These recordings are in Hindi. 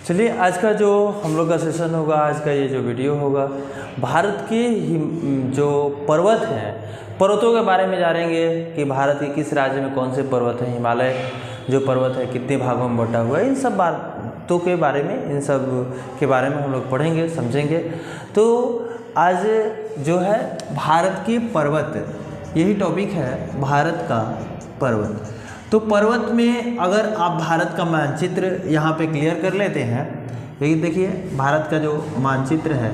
चलिए आज का जो हम लोग का सेशन होगा, आज का ये जो वीडियो होगा, भारत के जो पर्वत हैं, पर्वतों के बारे में जानेंगे कि भारत के किस राज्य में कौन से पर्वत हैं। हिमालय जो पर्वत है कितने भागों में बटा हुआ है, इन सब बातों के बारे में, इन सब के बारे में हम लोग पढ़ेंगे, समझेंगे। तो आज जो है भारत के पर्वत, यही टॉपिक है, भारत का पर्वत। तो पर्वत में अगर आप भारत का मानचित्र यहाँ पे क्लियर कर लेते हैं, ये देखिए भारत का जो मानचित्र है,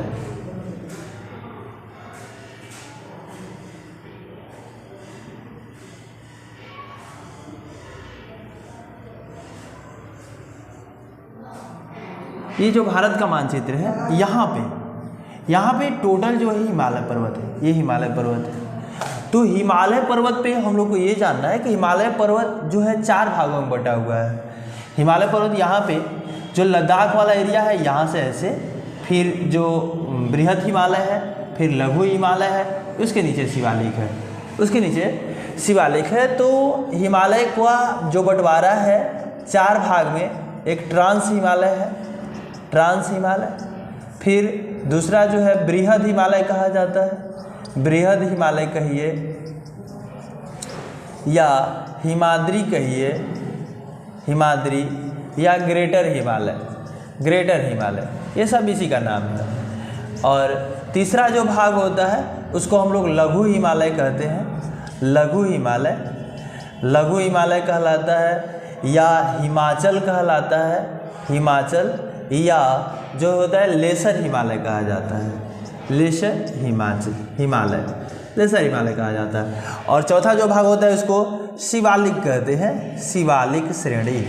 ये जो भारत का मानचित्र है, यहाँ पे टोटल जो है हिमालय पर्वत है, ये हिमालय पर्वत है। तो हिमालय पर्वत पे हम लोग को ये जानना है कि हिमालय पर्वत जो है 4 भागों में बटा हुआ है। हिमालय पर्वत यहाँ पे जो लद्दाख वाला एरिया है, यहाँ से ऐसे, फिर जो बृहद हिमालय है, फिर लघु हिमालय है, उसके नीचे शिवालिक है, उसके नीचे शिवालिक है। तो हिमालय का जो बंटवारा है 4 भाग में, एक ट्रांस हिमालय है, ट्रांस हिमालय, फिर दूसरा जो है बृहद हिमालय कहा जाता है, बृहद हिमालय कहिए या हिमाद्री कहिए, हिमाद्री या ग्रेटर हिमालय, ग्रेटर हिमालय, ये सब इसी का नाम है। और तीसरा जो भाग होता है उसको हम लोग लघु हिमालय कहते हैं, लघु हिमालय, लघु हिमालय कहलाता है या हिमाचल कहलाता है, हिमाचल, या जो होता है लेसर हिमालय कहा जाता है, लेसर हिमालय, लेसर हिमालय कहा जाता है। और चौथा जो भाग होता है उसको शिवालिक कहते हैं, शिवालिक श्रेणी,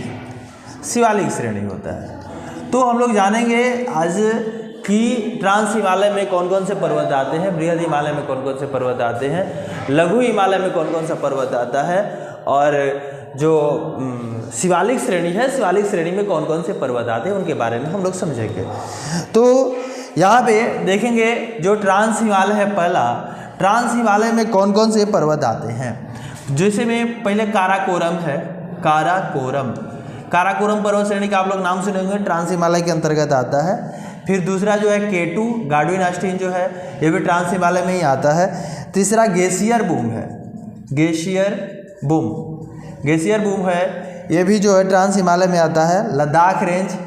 शिवालिक श्रेणी होता है। तो हम लोग जानेंगे आज कि ट्रांस हिमालय में कौन कौन से पर्वत आते हैं, बृहद हिमालय में कौन कौन से पर्वत आते हैं, लघु हिमालय में कौन कौन सा पर्वत आता है, और जो शिवालिक श्रेणी है, शिवालिक श्रेणी में कौन कौन से पर्वत आते हैं, उनके बारे में हम लोग समझेंगे। तो यहाँ पे देखेंगे जो ट्रांस हिमालय है, पहला ट्रांस हिमालय में कौन कौन से पर्वत आते हैं। जैसे में पहले काराकोरम है, काराकोरम, काराकोरम पर्वत श्रेणी का आप लोग नाम सुने होंगे, ट्रांस हिमालय के अंतर्गत आता है। फिर दूसरा जो है केटू, गाडविन ऑस्टिन जो है, ये भी ट्रांस हिमालय में ही आता है। तीसरा ग्लेशियर बूम है, ग्लेशियर बूम, ग्लेशियर बूम है, ये भी जो है ट्रांस हिमालय में आता है। लद्दाख रेंज,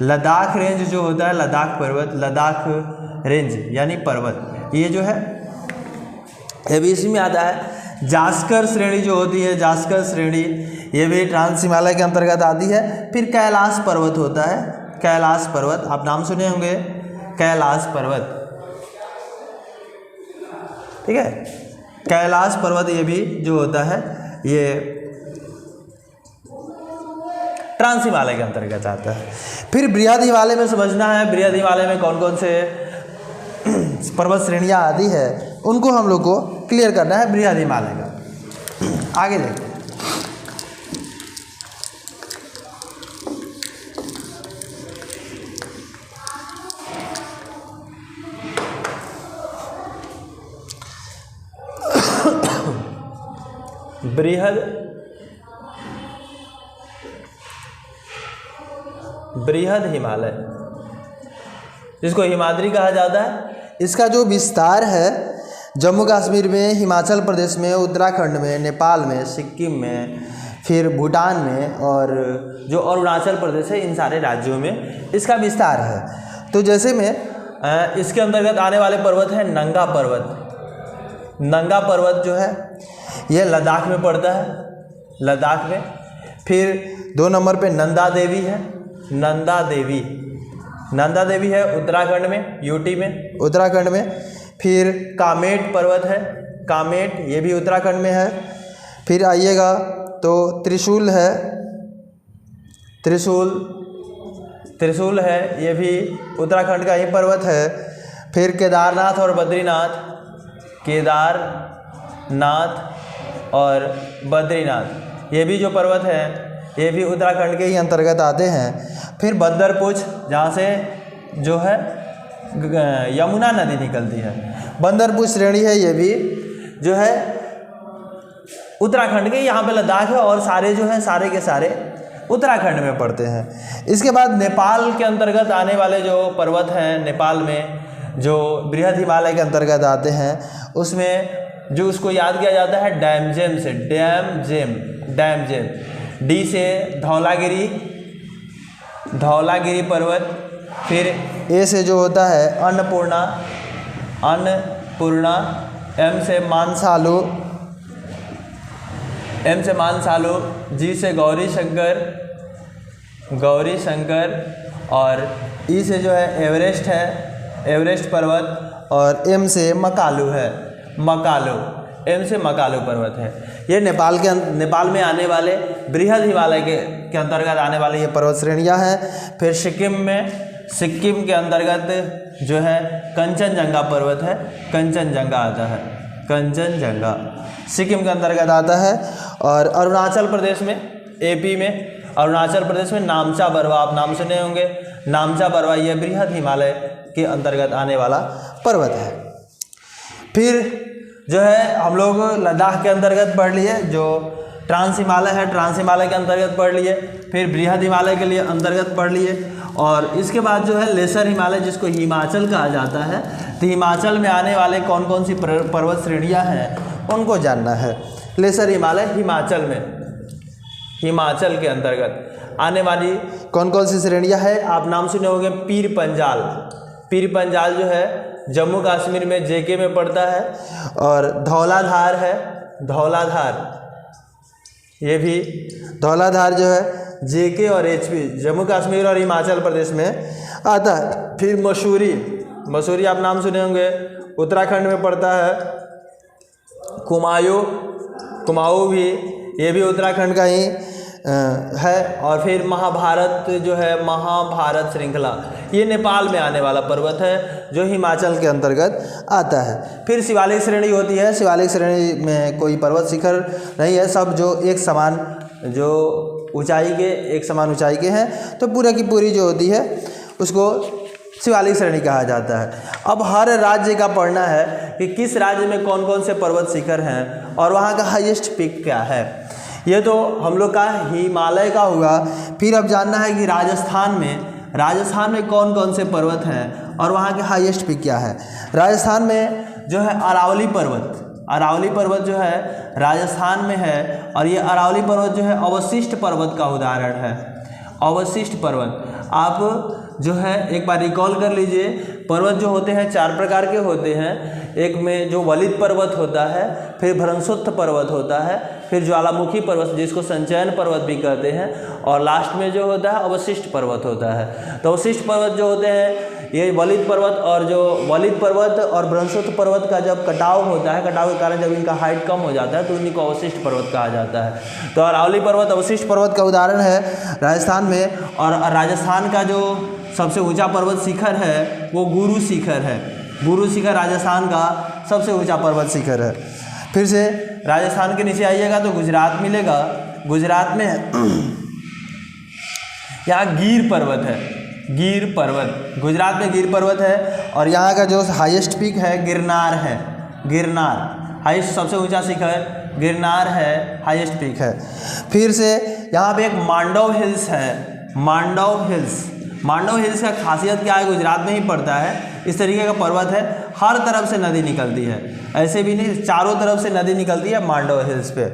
लद्दाख रेंज जो होता है, लद्दाख पर्वत, लद्दाख रेंज यानी पर्वत, ये जो है ये भी इसी में आता है। जास्कर श्रेणी जो होती है, जास्कर श्रेणी, ये भी ट्रांस हिमालय के अंतर्गत आती है। फिर कैलाश पर्वत होता है, कैलाश पर्वत, आप नाम सुने होंगे, कैलाश पर्वत, ठीक है, कैलाश पर्वत ये भी जो होता है ये ट्रांस हिमालय के अंतर्गत आता है। फिर बृहद हिमालय में समझना है, बृहद हिमालय में कौन कौन से पर्वत श्रेणियाँ आती है, उनको हम लोग को क्लियर करना है बृहद हिमालय का। आगे देखते हैं। बृहद हिमालय, जिसको हिमाद्री कहा जाता है, इसका जो विस्तार है जम्मू कश्मीर में, हिमाचल प्रदेश में, उत्तराखंड में, नेपाल में, सिक्किम में, फिर भूटान में, और जो अरुणाचल प्रदेश है, इन सारे राज्यों में इसका विस्तार है। तो जैसे में इसके अंतर्गत आने वाले पर्वत हैं नंगा पर्वत, नंगा पर्वत जो है ये लद्दाख में पड़ता है, लद्दाख में। फिर 2 नंबर पे नंदा देवी है, नंदा देवी, नंदा देवी है उत्तराखंड में, यूटी में, उत्तराखंड में। फिर कामेट पर्वत है, कामेट, ये भी उत्तराखंड में है। फिर आइएगा तो त्रिशूल है, त्रिशूल, त्रिशूल है, ये भी उत्तराखंड का ही पर्वत है। फिर केदारनाथ और बद्रीनाथ, केदारनाथ और बद्रीनाथ, ये भी जो पर्वत है ये भी उत्तराखंड के ही अंतर्गत आते हैं। फिर बंदरपुछ, जहाँ से जो है यमुना नदी निकलती है, बंदरपुछ श्रेणी है, ये भी जो है उत्तराखंड के, यहाँ पे लद्दाख है, और सारे जो है सारे के सारे उत्तराखंड में पड़ते हैं। इसके बाद नेपाल के अंतर्गत आने वाले जो पर्वत हैं, नेपाल में जो बृहद हिमालय के अंतर्गत आते हैं, उसमें जो उसको याद किया जाता है डैमजेम से, डैमजेम। डी से धौलागिरी पर्वत, फिर ए से जो होता है अन्नपूर्णा, एम से मानसालु, जी से गौरी शंकर, और ई से जो है एवरेस्ट पर्वत, और एम से मकालू पर्वत है। ये नेपाल में आने वाले बृहद हिमालय के अंतर्गत आने वाले ये पर्वत श्रेणियाँ हैं। फिर सिक्किम के अंतर्गत जो है कंचनजंगा पर्वत है, कंचनजंगा आता है, कंचनजंगा सिक्किम के अंतर्गत आता है। और अरुणाचल प्रदेश में, एपी में अरुणाचल प्रदेश में नामचा बरवा, आप नाम सुने होंगे, नामचा बरवा ये बृहद हिमालय के अंतर्गत आने वाला पर्वत है। फिर जो है हम लोग लद्दाख के अंतर्गत पढ़ लिए, जो ट्रांस हिमालय है, ट्रांस हिमालय के अंतर्गत पढ़ लिए। फिर बृहद हिमालय के लिए अंतर्गत पढ़ लिए। और इसके बाद जो है लेसर हिमालय, जिसको हिमाचल कहा जाता है, तो हिमाचल में आने वाले कौन कौन सी पर्वत श्रेणियाँ हैं उनको जानना है। लेसर हिमालय हिमाचल के अंतर्गत आने वाली कौन कौन सी श्रेणियाँ हैं, आप नाम सुने होंगे। पीर पंजाल जो है जम्मू कश्मीर में जेके में पड़ता है। और धौलाधार है, ये भी धौलाधार जो है जेके और एचपी, जम्मू कश्मीर और हिमाचल प्रदेश में आता है। फिर मसूरी आप नाम सुने होंगे, उत्तराखंड में पड़ता है। कुमाऊं भी, ये भी उत्तराखंड का ही है। और फिर महाभारत जो है, महाभारत श्रृंखला, ये नेपाल में आने वाला पर्वत है जो हिमाचल के अंतर्गत आता है। फिर शिवालिक श्रेणी होती है, शिवालिक श्रेणी में कोई पर्वत शिखर नहीं है, सब जो एक समान ऊंचाई के हैं, तो पूरा की पूरी जो होती है उसको शिवालिक श्रेणी कहा जाता है। अब हर राज्य का पढ़ना है कि किस राज्य में कौन कौन से पर्वत शिखर हैं और वहाँ का हाईएस्ट पीक क्या है। ये तो हम लोग का हिमालय का हुआ। फिर अब जानना है कि राजस्थान में कौन कौन से पर्वत हैं और वहाँ के हाईएस्ट पीक क्या है। राजस्थान में जो है अरावली पर्वत जो है राजस्थान में है। और ये अरावली पर्वत जो है अवशिष्ट पर्वत का उदाहरण है। अवशिष्ट पर्वत आप जो है एक बार रिकॉल कर लीजिए। पर्वत जो होते हैं 4 प्रकार के होते हैं। एक में जो वलित पर्वत होता है, फिर भ्रंशोत्थ पर्वत होता है, फिर ज्वालामुखी पर्वत जिसको संचयन पर्वत भी कहते हैं, और लास्ट में जो होता है अवशिष्ट पर्वत होता है। तो अवशिष्ट पर्वत जो होते हैं ये वलित पर्वत और भ्रंशोत्थ पर्वत का जब कटाव होता है, कटाव के कारण जब इनका हाइट कम हो जाता है तो इनको अवशिष्ट पर्वत कहा जाता है। तो अरावली पर्वत अवशिष्ट पर्वत का उदाहरण है राजस्थान में। और राजस्थान का जो सबसे ऊंचा पर्वत शिखर है वो गुरु शिखर है। गुरु शिखर राजस्थान का सबसे ऊंचा पर्वत शिखर है। फिर से राजस्थान के नीचे आइएगा तो गुजरात मिलेगा। गुजरात में यहाँ गिर पर्वत है, गुजरात में गिर पर्वत है। और यहाँ का जो हाईएस्ट पीक है गिरनार हाईएस्ट सबसे ऊंचा शिखर गिरनार है, हाईएस्ट पीक है। फिर से यहाँ पे एक मांडव हिल्स है। मांडव हिल्स का खासियत क्या है, गुजरात में ही पड़ता है। इस तरीके का पर्वत है, हर तरफ से नदी निकलती है, ऐसे भी नहीं, चारों तरफ से नदी निकलती है मांडव हिल्स पे।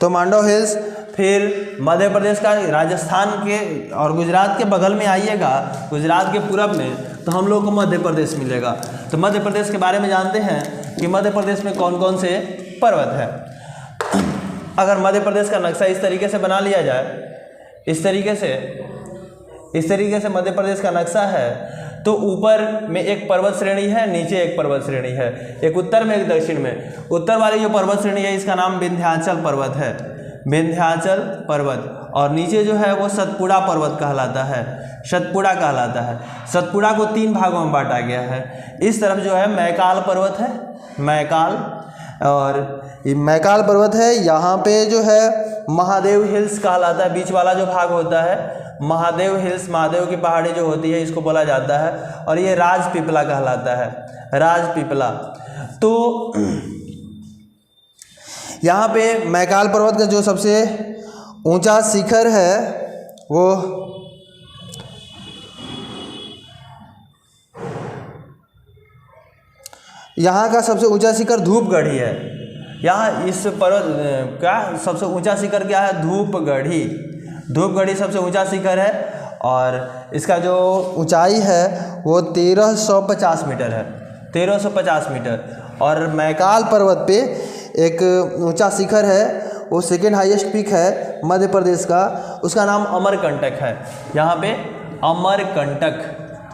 तो मांडव हिल्स। फिर मध्य प्रदेश का, राजस्थान के और गुजरात के बगल में आइएगा, गुजरात के पूरब में, तो हम लोग को मध्य प्रदेश मिलेगा। तो मध्य प्रदेश के बारे में जानते हैं कि मध्य प्रदेश में कौन कौन से पर्वत है। अगर मध्य प्रदेश का नक्शा इस तरीके से बना लिया जाए, इस तरीके से मध्य प्रदेश का नक्शा है, तो ऊपर में एक पर्वत श्रेणी है, नीचे एक पर्वत श्रेणी है, एक उत्तर में एक दक्षिण में। उत्तर वाली जो पर्वत श्रेणी है इसका नाम विंध्याचल पर्वत है, विंध्याचल पर्वत। और नीचे जो है वो सतपुड़ा पर्वत कहलाता है, सतपुड़ा को 3 भागों में बांटा गया है। इस तरफ जो है मैकाल पर्वत है, और ये मैकाल पर्वत है। यहाँ पे जो है महादेव हिल्स कहलाता है, बीच वाला जो भाग होता है महादेव हिल्स, महादेव की पहाड़ी जो होती है इसको बोला जाता है। और ये राजपीपला कहलाता है, राजपीपला। तो यहाँ पे मैकाल पर्वत का जो सबसे ऊंचा शिखर है वो यहाँ का सबसे ऊंचा शिखर धूपगढ़ी है। यहाँ इस पर्वत का सबसे ऊंचा शिखर क्या है? धूपगढ़ी। धूपगढ़ी सबसे ऊंचा शिखर है और इसका जो ऊंचाई है वो 1350 मीटर है, 1350 मीटर। और मैकाल पर्वत पे एक ऊंचा शिखर है, वो सेकेंड हाईएस्ट पीक है मध्य प्रदेश का, उसका नाम अमरकंटक है। यहाँ पे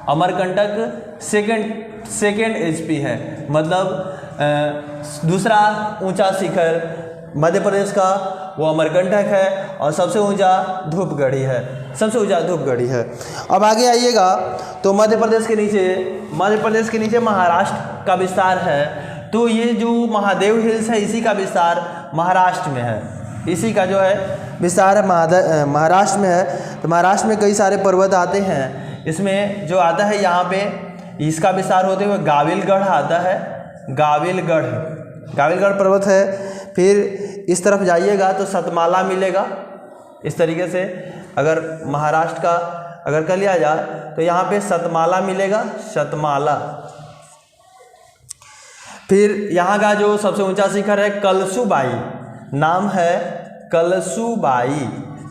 अमरकंटक सेकेंड एचपी है, मतलब दूसरा ऊंचा शिखर मध्य प्रदेश का वो अमरकंटक है और सबसे ऊंचा धूपगढ़ी है, सबसे ऊंचा धूपगढ़ी है। अब आगे आइएगा तो मध्य प्रदेश के नीचे महाराष्ट्र का विस्तार है। तो ये जो महादेव हिल्स है इसी का विस्तार महाराष्ट्र में है, इसी का जो है विस्तार है महाराष्ट्र में है। तो महाराष्ट्र में कई सारे पर्वत आते हैं, इसमें जो आता है यहाँ पे इसका विस्तार होते हुए गाविलगढ़ आता है, गाविलगढ़ पर्वत है। फिर इस तरफ जाइएगा तो सतमाला मिलेगा। इस तरीके से अगर महाराष्ट्र का अगर कर लिया जाए तो यहाँ पे सतमाला मिलेगा, सतमाला। फिर यहाँ का जो सबसे ऊंचा शिखर है कलसुबाई, नाम है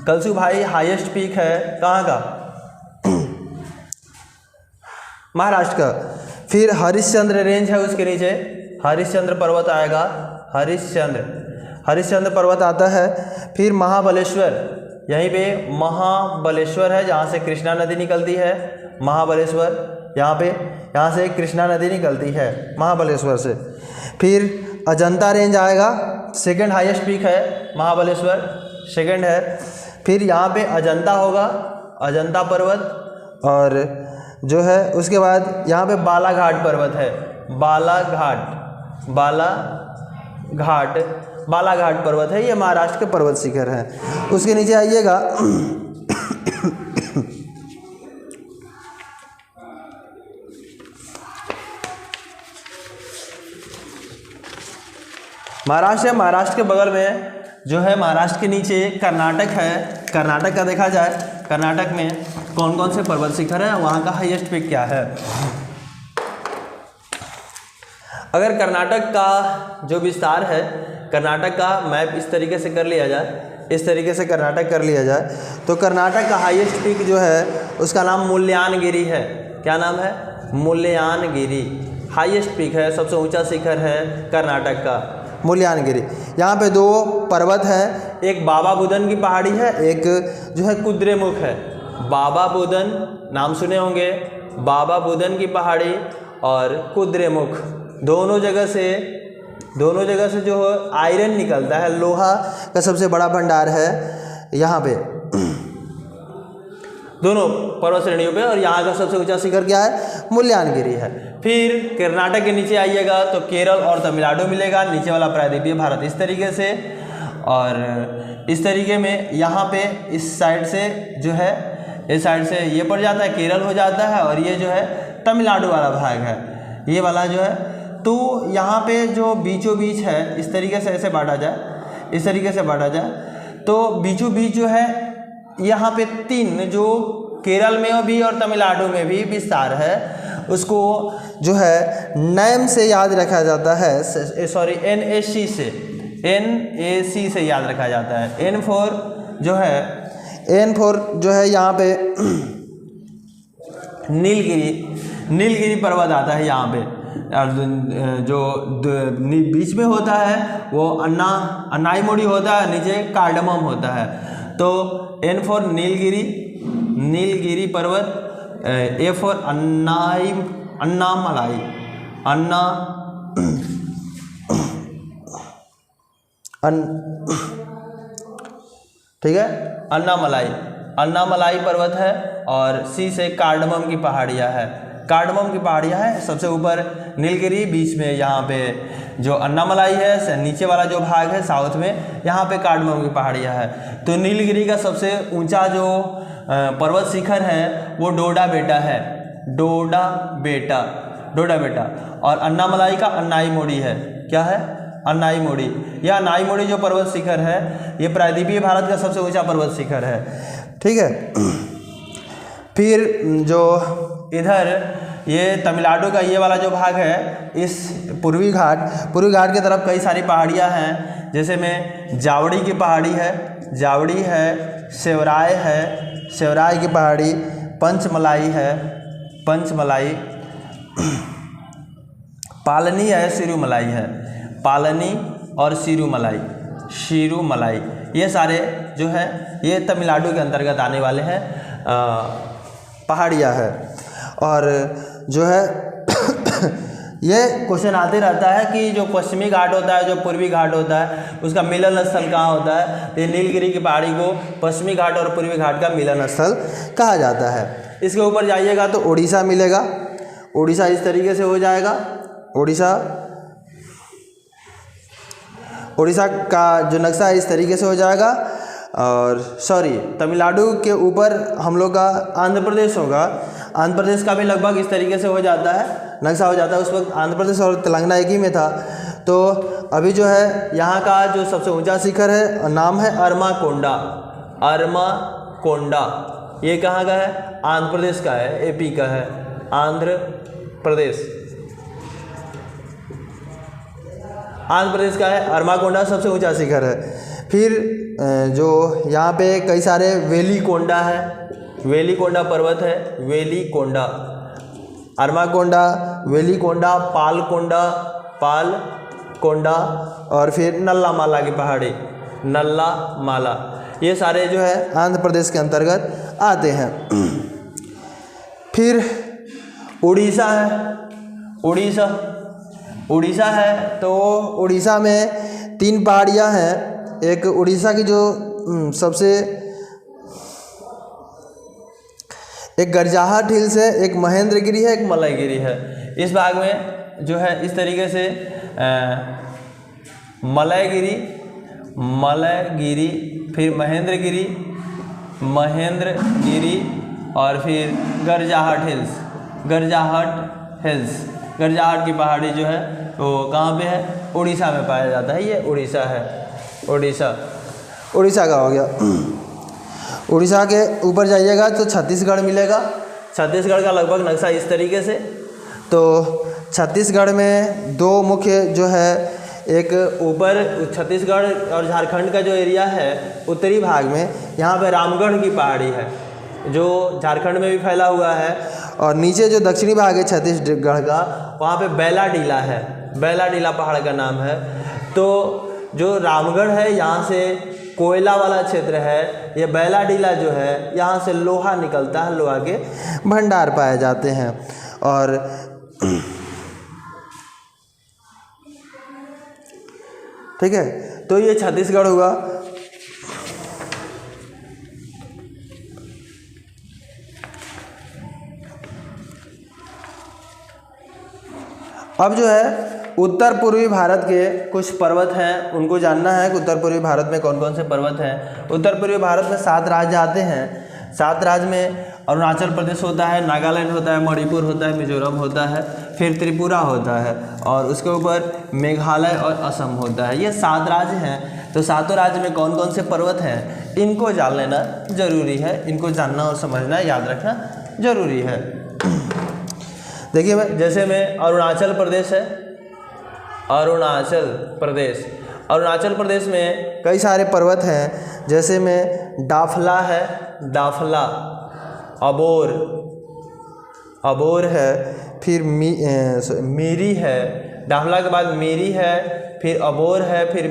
कलसुबाई हाईएस्ट पीक है कहाँ का? महाराष्ट्र का। फिर हरिश्चंद्र रेंज है, उसके नीचे हरिश्चंद्र पर्वत आएगा, हरिश्चंद्र पर्वत आता है। फिर महाबलेश्वर, यहीं पे महाबलेश्वर है जहाँ से कृष्णा नदी निकलती है, महाबलेश्वर यहाँ से कृष्णा नदी निकलती है महाबलेश्वर से। फिर अजंता रेंज आएगा, सेकंड हाईएस्ट पीक है महाबलेश्वर, सेकंड है। फिर यहाँ पे अजंता होगा, अजंता पर्वत। और जो है उसके बाद यहाँ पे बालाघाट पर्वत है, बालाघाट पर्वत है, ये महाराष्ट्र के पर्वत शिखर हैं। उसके नीचे आइएगा महाराष्ट्र के बगल में जो है महाराष्ट्र के नीचे कर्नाटक है। कर्नाटक का देखा जाए, कर्नाटक में कौन कौन से पर्वत शिखर हैं, वहाँ का हाईएस्ट पीक क्या है। अगर कर्नाटक का जो विस्तार है, कर्नाटक का मैप इस तरीके से कर लिया जाए, इस तरीके से कर्नाटक कर लिया जाए तो कर्नाटक का हाईएस्ट पीक जो है उसका नाम मुल्यानगिरी है। क्या नाम है? मुल्यानगिरी हाईएस्ट पीक है, सबसे ऊंचा शिखर है कर्नाटक का, मुल्यानगिरी। यहाँ पे दो पर्वत हैं, एक बाबा बुदन की पहाड़ी है, एक जो है कुद्रेमुख है। बाबा बुदन नाम सुने होंगे, बाबा बुदन की पहाड़ी और कुद्रेमुख, दोनों जगह से जो आयरन निकलता है, लोहा का सबसे बड़ा भंडार है यहाँ पे दोनों पर्वत श्रेणियों पे। और यहाँ का सबसे ऊंचा शिखर क्या है? मुल्यानगिरी है। फिर कर्नाटक के नीचे आइएगा तो केरल और तमिलनाडु मिलेगा, नीचे वाला प्रायद्वीपीय भारत इस तरीके से। और इस तरीके में यहाँ पे इस साइड से जो है, इस साइड से ये पड़ जाता है, केरल हो जाता है, और ये जो है तमिलनाडु वाला भाग है, ये वाला जो है। तो यहाँ पे जो बीचों बीच है, इस तरीके से ऐसे बांटा जाए, इस तरीके से बांटा जाए तो बीचों बीच जो है यहाँ पे तीन, जो केरल में भी और तमिलनाडु में भी विस्तार है, उसको जो है नैम से याद रखा जाता है, सॉरी NAC से याद रखा जाता है। N4 जो है यहाँ पे नीलगिरी पर्वत आता है यहाँ पे, और जो बीच में होता है वो अन्नाईमोड़ी होता है, नीचे कार्डमम होता है। तो N4 नीलगिरी पर्वत, A4 अन्नामलाई, ठीक है, अन्नामलाई पर्वत है। और C से कार्डमम की पहाड़ियाँ है, सबसे ऊपर नीलगिरी, बीच में यहाँ पे जो अन्नामलाई है, नीचे वाला जो भाग है साउथ में, यहाँ पे कार्डमम की पहाड़ियाँ है। तो नीलगिरी का सबसे ऊंचा जो पर्वत शिखर है वो डोडा बेटा है, डोडा बेटा। और अन्नामलाई का अन्नाईमोड़ी है। क्या है? अन्नाईमोड़ी। यह अन्नाईमोड़ी जो पर्वत शिखर है, ये प्रायद्वीपीय भारत का सबसे ऊंचा पर्वत शिखर है। ठीक है। फिर जो इधर ये तमिलनाडु का ये वाला जो भाग है, इस पूर्वी घाट की तरफ कई सारी पहाड़ियाँ हैं, जैसे में जावड़ी की पहाड़ी है, जावड़ी है, सेवराय की पहाड़ी, पंचमलाई है, पंचमलाई, पालनी है, सिरुमलाई है, पालनी और सिरुमलाई, ये सारे जो है ये तमिलनाडु के अंतर्गत आने वाले हैं पहाड़ियाँ है। और जो है ये क्वेश्चन आते रहता है कि जो पश्चिमी घाट होता है, जो पूर्वी घाट होता है, उसका मिलन स्थल कहाँ होता है। तो नीलगिरी की पहाड़ी को पश्चिमी घाट और पूर्वी घाट का मिलन स्थल कहा जाता है। इसके ऊपर जाइएगा तो उड़ीसा मिलेगा, उड़ीसा इस तरीके से हो जाएगा, उड़ीसा का जो नक्शा है इस तरीके से हो जाएगा। और तमिलनाडु के ऊपर हम लोग का आंध्र प्रदेश होगा, आंध्र प्रदेश का भी लगभग इस तरीके से हो जाता है, नक्शा हो जाता है। उस वक्त आंध्र प्रदेश और तेलंगाना एक ही में था। तो अभी जो है यहाँ का जो सबसे ऊंचा शिखर है नाम है अरमाकोंडा, ये कहाँ का है? आंध्र प्रदेश का है, एपी का है, आंध्र प्रदेश का है। अरमाकोंडा सबसे ऊंचा शिखर है। फिर जो यहाँ पे कई सारे वेलीकोंडा है, वेलीकोंडा पर्वत है, वेलीकोंडा, अरमाकोंडा, वेलीकोंडा, पालकोंडा और फिर नल्लामाला की पहाड़ी, नल्लामाला, ये सारे जो है आंध्र प्रदेश के अंतर्गत आते हैं। फिर उड़ीसा है, उड़ीसा है तो उड़ीसा में 3 पहाड़ियाँ हैं। एक उड़ीसा की जो सबसे एक गरजाहट हिल्स है, एक महेंद्रगिरी है, एक मलयगिरी है। इस भाग में जो है इस तरीके से मलयगिरी, फिर महेंद्रगिरी और फिर गरजाहट की पहाड़ी जो है वो कहाँ पे है? उड़ीसा में पाया जाता है। ये उड़ीसा है, उड़ीसा का हो गया। उड़ीसा के ऊपर जाइएगा तो छत्तीसगढ़ मिलेगा। छत्तीसगढ़ का लगभग नक्शा इस तरीके से। तो छत्तीसगढ़ में 2 मुख्य जो है, एक ऊपर छत्तीसगढ़ और झारखंड का जो एरिया है उत्तरी भाग में, यहाँ पे रामगढ़ की पहाड़ी है जो झारखंड में भी फैला हुआ है। और नीचे जो दक्षिणी भाग है छत्तीसगढ़ का, वहाँ पे बैलाडीला है, बैलाडीला पहाड़ का नाम है। तो जो रामगढ़ है यहाँ से कोयला वाला क्षेत्र है, ये बैलाडीला जो है यहाँ से लोहा निकलता है, लोहा के भंडार पाए जाते हैं। और ठीक है, तो ये छत्तीसगढ़ हुआ। अब जो है उत्तर पूर्वी भारत के कुछ पर्वत हैं, उनको जानना है कि उत्तर पूर्वी भारत में कौन कौन से पर्वत हैं। उत्तर पूर्वी भारत में 7 राज्य आते हैं। 7 राज्य में अरुणाचल प्रदेश होता है, नागालैंड होता है, मणिपुर होता है, मिजोरम होता है, फिर त्रिपुरा होता है और उसके ऊपर मेघालय और असम होता है। ये 7 राज्य हैं। तो 7 राज्य में कौन कौन से पर्वत हैं इनको जान लेना ज़रूरी है, इनको जानना और समझना, याद रखना ज़रूरी है। देखिए मैं जैसे में अरुणाचल प्रदेश है, अरुणाचल प्रदेश में कई सारे पर्वत हैं, जैसे में डाफला है, डाफला, अबोर है, फिर मीरी है, डाफला के बाद मीरी है, फिर अबोर है, फिर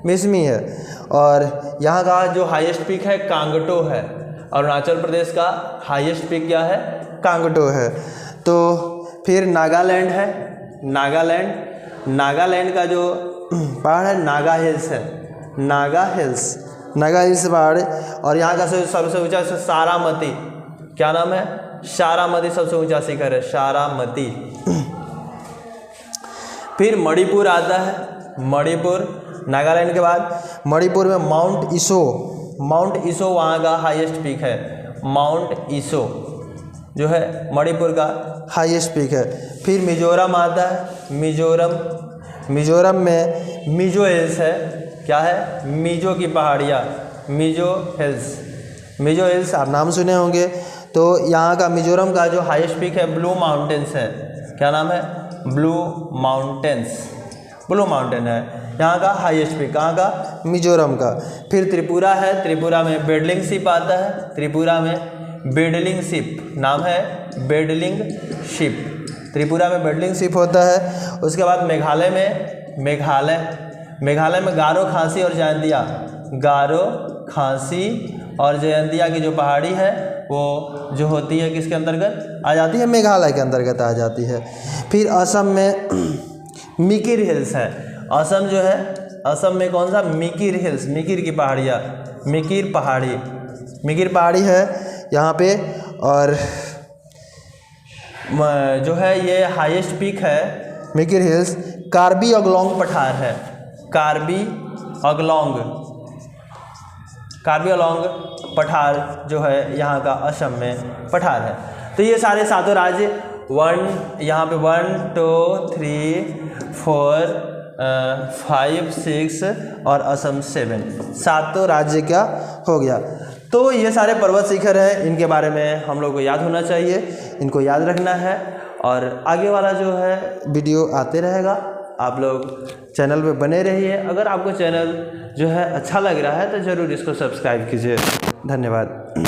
मिसमी है। और यहाँ का जो हाईएस्ट पीक है कांगटो है। अरुणाचल प्रदेश का हाईएस्ट पीक क्या है? कांगटो है। तो फिर नागालैंड है, नागालैंड का जो पहाड़ है नागा हिल्स है, नागा हिल्स पहाड़। और यहाँ का सबसे ऊंचा सारामती, क्या नाम है? सारामती सबसे ऊंचा शिखर है, सारामती। फिर मणिपुर आता है, नागालैंड के बाद मणिपुर में माउंट ईसो वहाँ का हाईएस्ट पीक है। माउंट ईसो जो है मणिपुर का हाईएस्ट पीक है। फिर मिजोरम आता है, मिजोरम में मिजो हिल्स है, क्या है? मिजो की पहाड़ियाँ, मिजो हिल्स आप नाम सुने होंगे। तो यहाँ का मिजोरम का जो हाईएस्ट पीक है ब्लू माउंटेन्स है। क्या नाम है? ब्लू माउंटेन है यहाँ का हाईएस्ट पीक। कहाँ का? मिजोरम का। फिर त्रिपुरा है, त्रिपुरा में बेडलिंग शिप आता है। त्रिपुरा में बेडलिंग शिप नाम है, बेडलिंग शिप। त्रिपुरा में बेडलिंग शिप होता है। उसके बाद मेघालय में गारो, खासी और जयंतिया। गारो, खासी और जयंतिया की जो पहाड़ी है वो जो होती है किसके अंतर्गत आ जाती है? मेघालय के अंतर्गत आ जाती है। फिर असम में मिकिर हिल्स है। असम जो है, असम में कौन सा? मिकिर हिल्स, मिकिर की पहाड़ियाँ, मिकिर पहाड़ी है यहाँ पे। और जो है ये हाईएस्ट पीक है मिकिर हिल्स। कार्बी अंगलोंग पठार है। कार्बी अंगलोंग पठार जो है यहाँ का असम में पठार है। तो ये सारे सातों राज्य यहाँ पे 1 2 3 4 5 6 और असम 7, सातों राज्य का हो गया। तो ये सारे पर्वत शिखर हैं, इनके बारे में हम लोग को याद होना चाहिए, इनको याद रखना है। और आगे वाला जो है वीडियो आते रहेगा, आप लोग चैनल पे बने रहिए। अगर आपको चैनल जो है अच्छा लग रहा है तो ज़रूर इसको सब्सक्राइब कीजिए। धन्यवाद।